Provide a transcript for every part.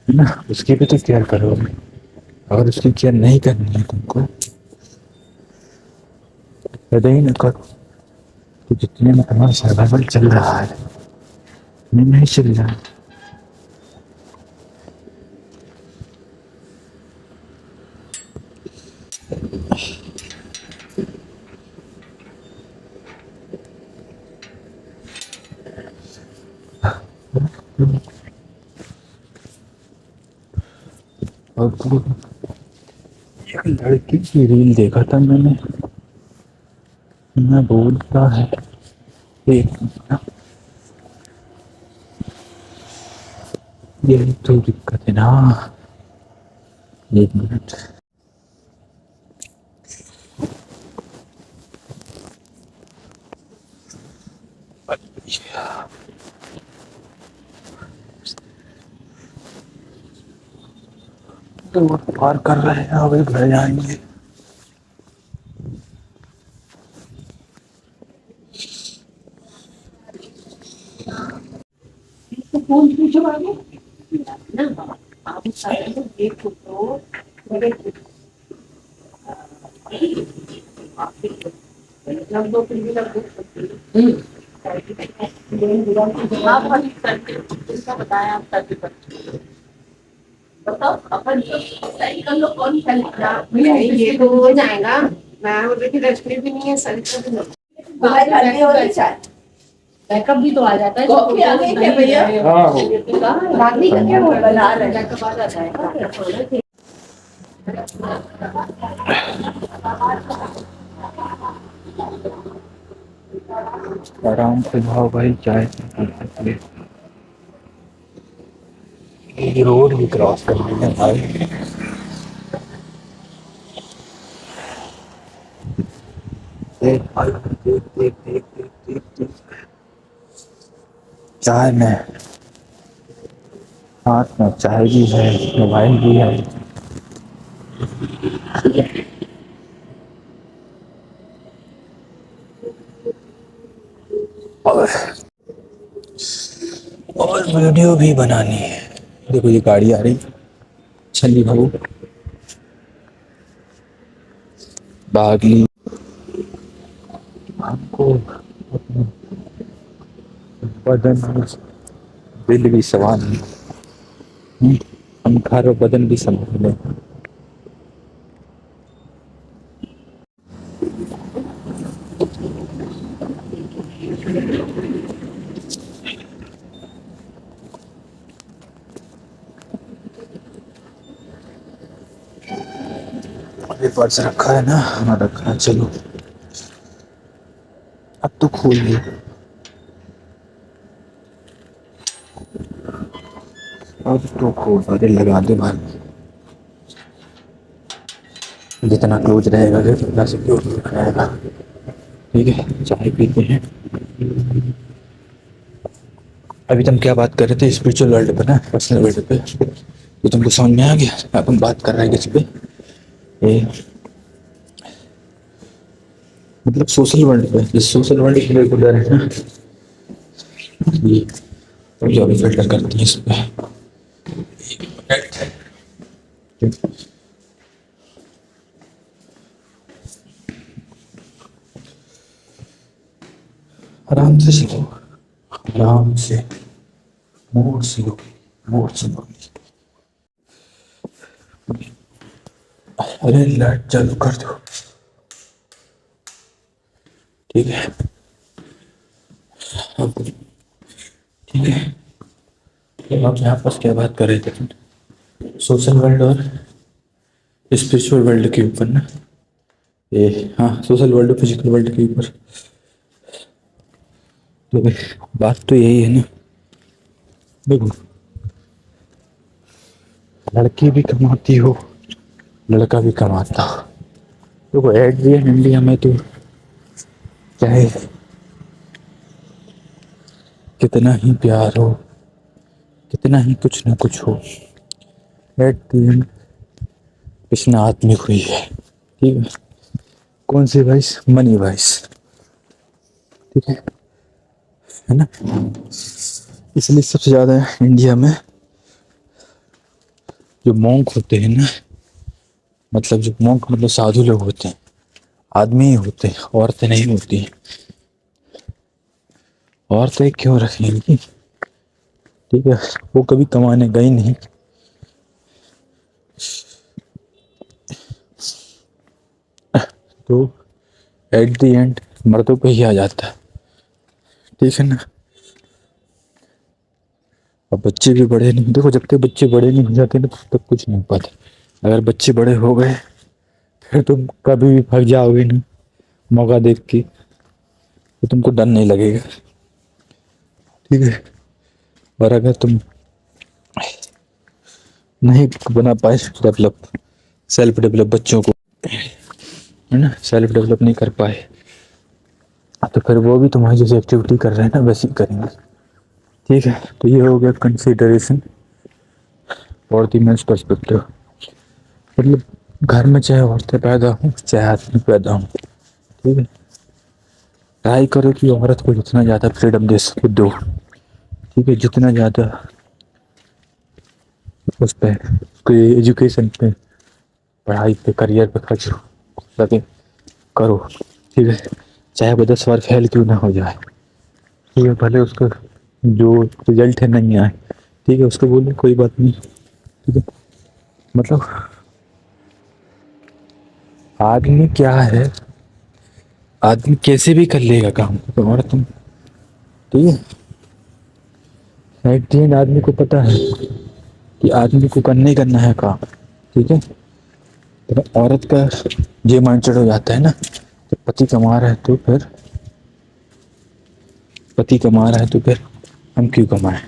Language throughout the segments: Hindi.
है ना, उसकी भी तो केयर करो। अगर उसकी केयर नहीं करनी है तुमको, पैदा ही ना करो। तो जितने में तुम्हारा सर्वाइवल चल रहा है, नहीं चल रहा है। और तो एक लड़की की रील देखा था मैंने, मैं बोलता है एक, ये तो दिक्कत है ना। एक मिनट। तो पार कर रहे हैं, अभी घर जाएंगे। तो फोन पूछो आगे ना, आप सारे लोग देखो तो मेरे लग दो फिर भी लग दो। आप वाली करके इसका बताया आप करके बताओ अपन तो सही कर लो, कौन सा लिखना ये तो हो जाएगा। मैं बोल रही थी रचने भी नहीं है सर बैकअप भी तो आ जाता है। कॉफी आ गई क्या भैया? हाँ रानी का क्या बना रहे बैकअप आ जाता है। आराम से भाव भाई, चाय ये रोड भी क्रॉस करनी है भाई। देख भाई, देख देख देख देख देख देख। चाय में, हाथ में चाय भी है, मोबाइल भी है। और और वीडियो भी बनानी है। देखो ये गाड़ी आ रही, छली भाऊ बागली। हमको अपने बदन में दिल भी संभालनी, हम खारो बदन भी संभालने। अभी पर्स रखा है ना, हाँ रखा है। चलो अब तो खोल लिया। अब तो खोल, अरे लगा दे भाई, जितना क्लोज रहेगा उतना सिक्योर रहेगा। ठीक है, चाय पीते हैं। अभी तुम क्या बात कर रहे थे स्पिरिचुअल वर्ल्ड पे ना, पर्सनल वर्ल्ड पे, तो तुमको समझ में आ गया अपन बात कर रहे हैं किस पे? ये मतलब सोशल वर्ल्ड पे। जिस सोशल वर्ल्ड के रेगुलर है ना, ये तो जो भी फिल्टर करती है इस पे। आराम से सीखो, आराम से, मोड़ सीखो, मोड़ सीखो। अरे लाइट चालू कर दो। ठीक है, अब ठीक है। तो आप यहाँ पास क्या बात कर रहे थे? सोशल वर्ल्ड और स्पिरिचुअल वर्ल्ड के ऊपर ना, ये हाँ, सोशल वर्ल्ड और फिजिकल वर्ल्ड के ऊपर। तो बात तो यही है ना, देखो लड़की भी कमाती हो, लड़का भी कमाता हो। देखो एट द एंड इंडिया में तो चाहे कितना ही प्यार हो, कितना ही कुछ ना कुछ हो, एट द एंड कृष्ण आत्मिक हुई है। ठीक है, कौन सी वाइस? Money vice. ठीक है ना? इसलिए सबसे ज्यादा इंडिया में जो मॉन्क होते हैं ना, मतलब जो मॉन्क मतलब साधु लोग होते हैं, आदमी ही होते हैं, औरतें नहीं होती हैं। औरतें क्यों रखेंगी? ठीक है, वो कभी कमाने गई नहीं। तो एट द एंड मर्दों पे ही आ जाता है, ठीक है ना। अब बच्चे भी बड़े नहीं, देखो जब तक बच्चे बड़े नहीं हो जाते ना तब तक कुछ नहीं हो पाता। अगर बच्चे बड़े हो गए फिर तुम कभी भी भाग जाओगे ना मौका देख के, तो तुमको डर नहीं लगेगा, ठीक है। और अगर तुम नहीं बना पाए डेवलप, सेल्फ डेवलप बच्चों को, है ना, सेल्फ डेवलप नहीं कर पाए, तो फिर वो भी तुम्हारी जैसी एक्टिविटी कर रहे हैं ना वैसे ही करेंगे, ठीक है। तो ये हो गया consideration for the men's perspective. मतलब घर में चाहे औरतें पैदा हों चाहे आदमी पैदा हों, ठीक है, ट्राई करो कि औरत को जितना ज़्यादा फ्रीडम दे सके दो, ठीक है। जितना ज़्यादा उस पर उसके एजुकेशन पे, पढ़ाई पे, करियर पे खर्च लगे करो, ठीक है। चाहे वो 10 बार फेल क्यों ना हो जाए, ठीक है, भले उसका जो रिजल्ट है नहीं आए, ठीक है, उसको बोले कोई बात नहीं, ठीक है। मतलब आदमी क्या है, आदमी कैसे भी कर लेगा काम, तो और तुम, ठीक है। एट द एंड आदमी को पता है कि आदमी को करना ही करना है काम, ठीक है। तो औरत का ये माइंडसेट हो जाता है ना, तो पति कमा रहा है तो फिर, पति कमा रहा है तो फिर हम क्यों कमाएं।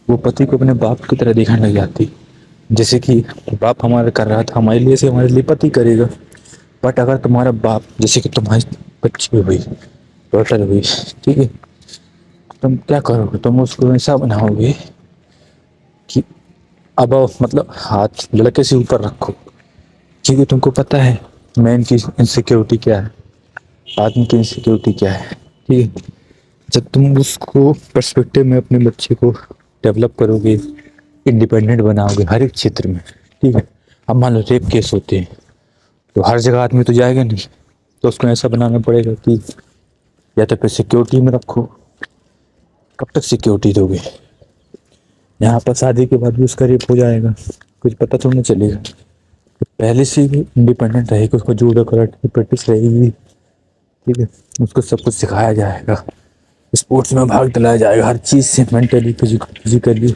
वो पति को अपने बाप की तरह देखने लग जाती, जैसे कि बाप हमारा कर रहा था हमारे लिए से हमारे लिए पति करेगा। बट अगर तुम्हारा बाप, जैसे कि तुम्हारी बच्ची हुई, डॉटर हुई, ठीक है, तुम क्या करोगे, तुम उसको ऐसा बनाओगे कि अब मतलब हाथ लड़के से ऊपर रखो, क्योंकि तुमको पता है मैन की इनसिक्योरिटी क्या है, आदमी की इनसिक्योरिटी क्या है, ठीक है। जब तुम उसको पर्सपेक्टिव में अपने बच्चे को डेवलप करोगे, इंडिपेंडेंट बनाओगे हर एक क्षेत्र में, ठीक है। अब मान लो रेप केस होते हैं तो हर जगह आदमी तो जाएगा नहीं, तो उसको ऐसा बनाना पड़ेगा कि या तो फिर सिक्योरिटी में रखो। कब तक सिक्योरिटी दोगे? यहाँ पर शादी के बाद भी उसका रेप हो जाएगा, कुछ पता थोड़ा चलेगा। तो पहले से ही इंडिपेंडेंट रहेगी, उसको जूडो कराटे की प्रैक्टिस रहेगी, ठीक है। उसको सब कुछ सिखाया जाएगा, स्पोर्ट्स में भाग दिलाया जाएगा, हर चीज़ से, मेंटली फिजिकली।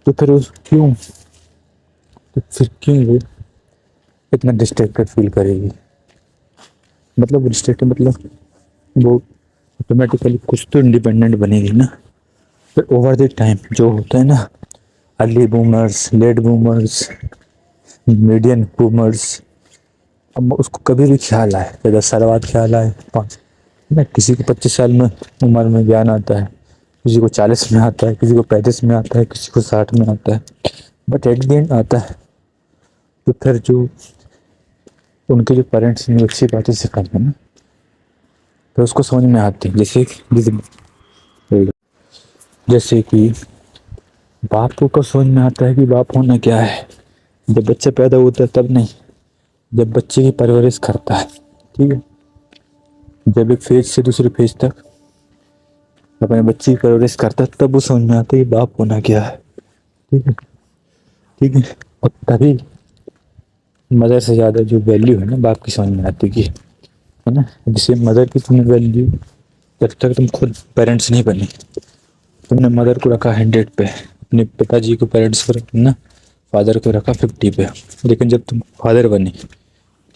तो फिर उस क्यों, तो फिर क्यों वो इतना डिस्ट्रैक्टेड फील करेगी? मतलब डिस्ट्रैक्टेड मतलब वो ऑटोमेटिकली कुछ तो इंडिपेंडेंट बनेगी ना। फिर ओवर द टाइम जो होता है ना, early boomers, late boomers, median boomers, अब उसको कभी भी ख्याल आए, या 10 साल बाद ख्याल आए, 5 ना, किसी को 25 साल में उम्र में ज्ञान आता है, किसी को 40 में आता है, किसी को 35 में आता है, किसी को 60 में आता है, बट एट द एंड आता है। तो फिर जो उनके जो पेरेंट्स ने अच्छी बातें सिखाई है ना, तो उसको समझ में आती है। जैसे कि बाप को कब समझ में आता है कि बाप होना क्या है? जब बच्चा पैदा होता है तब नहीं, जब बच्चे की परवरिश करता है, ठीक है। जब एक फेज से दूसरे फेज तक अपने बच्चे की परवरिश करता है तब वो समझ में आता है कि बाप होना क्या है, ठीक है, ठीक है। और तभी मदर से ज़्यादा जो वैल्यू है ना बाप की समझ में आती है ना। जैसे मदर की तुमने वैल्यू, जब तक तुम खुद पेरेंट्स नहीं बने, तुमने मदर को रखा 100 पे, अपने पिताजी को, पेरेंट्स को ना, फादर को रखा 50 पे। लेकिन जब तुम फादर बने,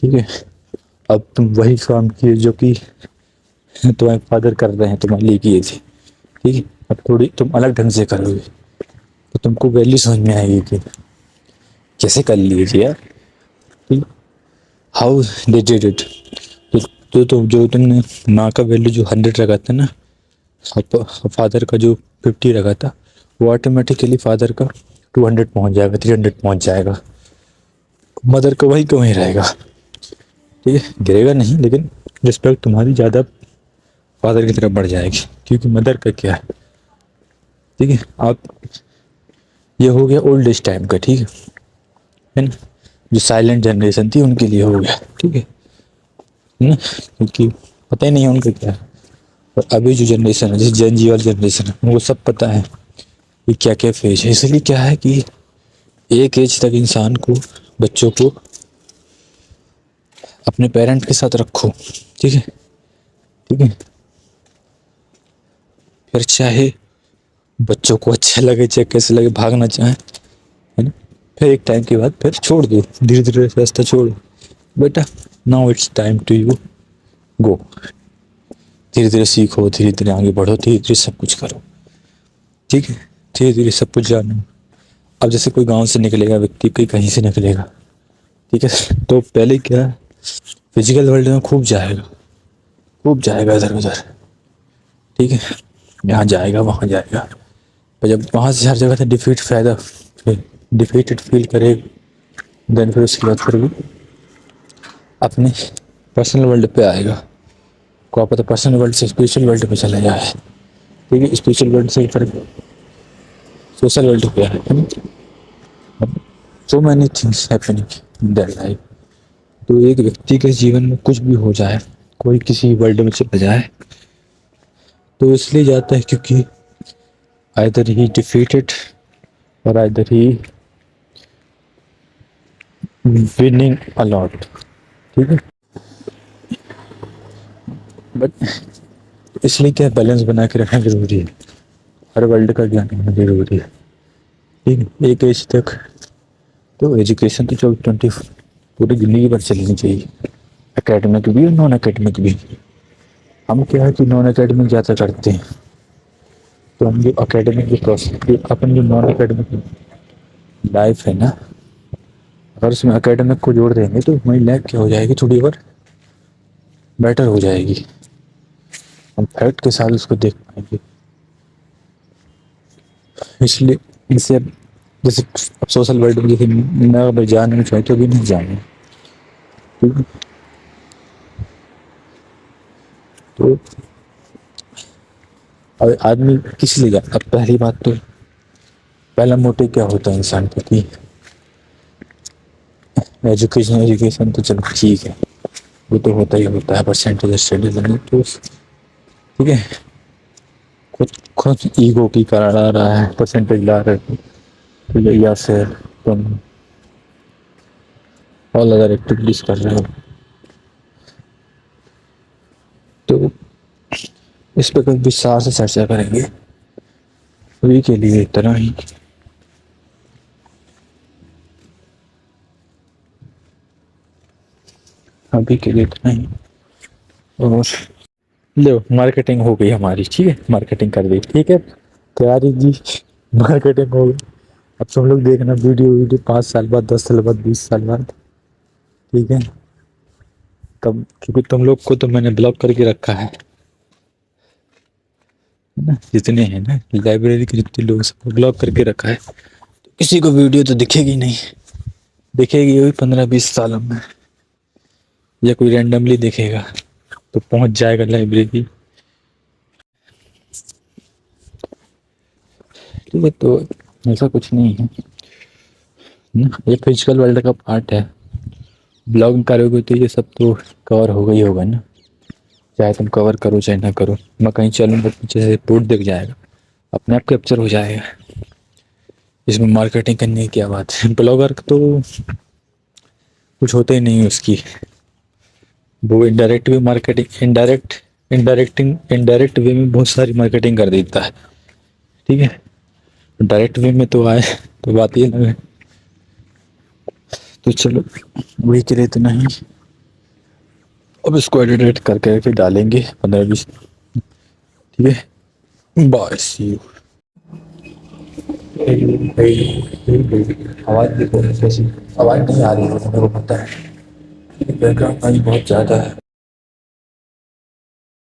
ठीक है, अब तुम वही काम किए जो कि तुम्हारे फादर कर रहे हैं, तुम्हारे लिए किए थे, ठीक है। अब थोड़ी तुम अलग ढंग से करोगे तो तुमको वैल्यू समझ में आएगी कि कैसे कर लीजिए यार, ठीक, हाउ दे डिड इट। तो जो तुमने माँ का वैल्यू जो 100 रखा था ना, फादर का जो 50 रखा था, वो ऑटोमेटिकली फादर का 200 पहुंच जाएगा, 300 पहुंच जाएगा। मदर का वही क्यों ही रहेगा, ठीक है, गिरेगा नहीं, लेकिन रिस्पेक्ट तुम्हारी ज़्यादा फादर की तरफ बढ़ जाएगी, क्योंकि मदर का क्या है, ठीक है। आप ये हो गया ओल्ड एज टाइम का, ठीक है ना। जो साइलेंट जनरेशन थी उनके लिए हो गया, ठीक है ना, क्योंकि पता ही नहीं है उनका क्या है। और अभी जो जनरेशन है, जैसे जेन जी वाली जनरेशन है, वो सब पता है कि क्या क्या फेज है। इसलिए क्या है कि एक एज तक इंसान को, बच्चों को अपने पेरेंट के साथ रखो, ठीक है, ठीक है। फिर चाहे बच्चों को अच्छा लगे चाहे कैसे लगे, भागना चाहे, है ना, फिर एक टाइम के बाद फिर छोड़ दो, धीरे धीरे रास्ता छोड़ो, बेटा now it's time to you go. धीरे धीरे सीखो, धीरे धीरे आगे बढ़ो, धीरे धीरे सब कुछ करो, ठीक है, धीरे धीरे सब कुछ जानो। अब जैसे कोई गांव से निकलेगा व्यक्ति, कोई कहीं से निकलेगा, ठीक है, तो पहले क्या, फिजिकल वर्ल्ड में खूब जाएगा, खूब जाएगा इधर उधर, ठीक है, यहाँ जाएगा वहाँ जाएगा। पर जब वहाँ से हर जगह से डिफीट फायदा, डिफीटेड फील करेगा, देन फिर उसके बाद फिर वो अपने पर्सनल वर्ल्ड पे आएगा। को पता पर्सनल वर्ल्ड से स्पिरिचुअल वर्ल्ड पे चला जाए, ठीक है, स्पिरिचुअल वर्ल्ड से फिर सोशल वर्ल्ड पे आए, है ना। So many things happening in that life. तो एक व्यक्ति के जीवन में कुछ भी हो जाए, कोई किसी वर्ल्ड में चला जाए, तो इसलिए जाता है क्योंकि आइदर ही डिफीटेड और आइदर ही विनिंग अलॉट, ठीक है। बट इसलिए क्या बैलेंस बना के रखना जरूरी है, हर वर्ल्ड का ज्ञान होना जरूरी है, ठीक है। एक एज तक तो एजुकेशन तो 24 पूरी जिंदगी भर चलनी चाहिए, एकेडमिक भी और नॉन एकेडमिक भी। हम क्या है कि नॉन एकेडमिक ज़्यादा करते हैं, तो हम जो एकेडमिक जो प्रोसेस, अपन जो नॉन एकेडमिक लाइफ है ना, अगर उसमें एकेडमिक को जोड़ देंगे तो हमारी लाइफ क्या हो जाएगी, थोड़ी और बेटर हो जाएगी, हम फैक्ट के साथ उसको देख पाएंगे। इसलिए इसे जैसे अब सोशल वर्ल्ड में जैसे मैं अगर जानना चाहे तो भी नहीं जाने, ठीक है। तो अब आदमी किस लिए जाता, अब पहली बात तो पहला मोटिव क्या होता है इंसान का कि एजुकेशन, एजुकेशन तो चलो ठीक है, वो तो होता ही होता है, परसेंटेज स्टडीज तो ठीक है, खुद खुद ईगो की कारण आ रहा है, परसेंटेज ला रहे हो, तो या फिर तुम ऑल अदर एक्टिविटीज कर रहे हो, तो इस पर कभी विस्तार से चर्चा करेंगे। अभी के लिए इतना ही। अभी के लिए इतना ही। और लो मार्केटिंग हो गई हमारी, ठीक है, मार्केटिंग कर दी, ठीक है, तैयारी जी, मार्केटिंग हो गई। अब तुम लोग देखना वीडियो वीडियो 5 साल बाद, 10 साल बाद, 20 साल बाद, ठीक है, तब क्योंकि तुम लोग को तो मैंने ब्लॉक करके रखा है ना, जितने हैं ना लाइब्रेरी के जितने लोग, सबको ब्लॉक करके रखा है, तो किसी को वीडियो तो दिखेगी नहीं, दिखेगी वही 15-20 सालों में, या कोई रैंडमली दिखेगा तो पहुंच जाएगा लाइब्रेरी, ठीक है। तो ऐसा कुछ नहीं है ना, ये फिजिकल वर्ल्ड का पार्ट है, ब्लॉग करोगे तो ये सब तो कवर होगा ही होगा ना, चाहे तुम कवर करो चाहे ना करो। मैं कहीं चलूँगा पीछे से रिपोर्ट दिख जाएगा, अपने आप कैप्चर हो जाएगा, इसमें मार्केटिंग करने की क्या बात है। ब्लॉगर तो कुछ होता ही नहीं है उसकी, वो indirect way marketing, indirect way में बहुत सारी मार्केटिंग कर देता है, ठीक है। डायरेक्ट वे में तो आए तो बात ये ना है। तो चलो वही के लिए इतना ही, अब इसको एडिट करके डालेंगे 15-20, ठीक है। Bye, see you. आवाज़ देखो कैसी, आवाज़ नहीं आ रही है मेरे को पता है, बैकग्राउंड नॉइज़ बहुत ज़्यादा है।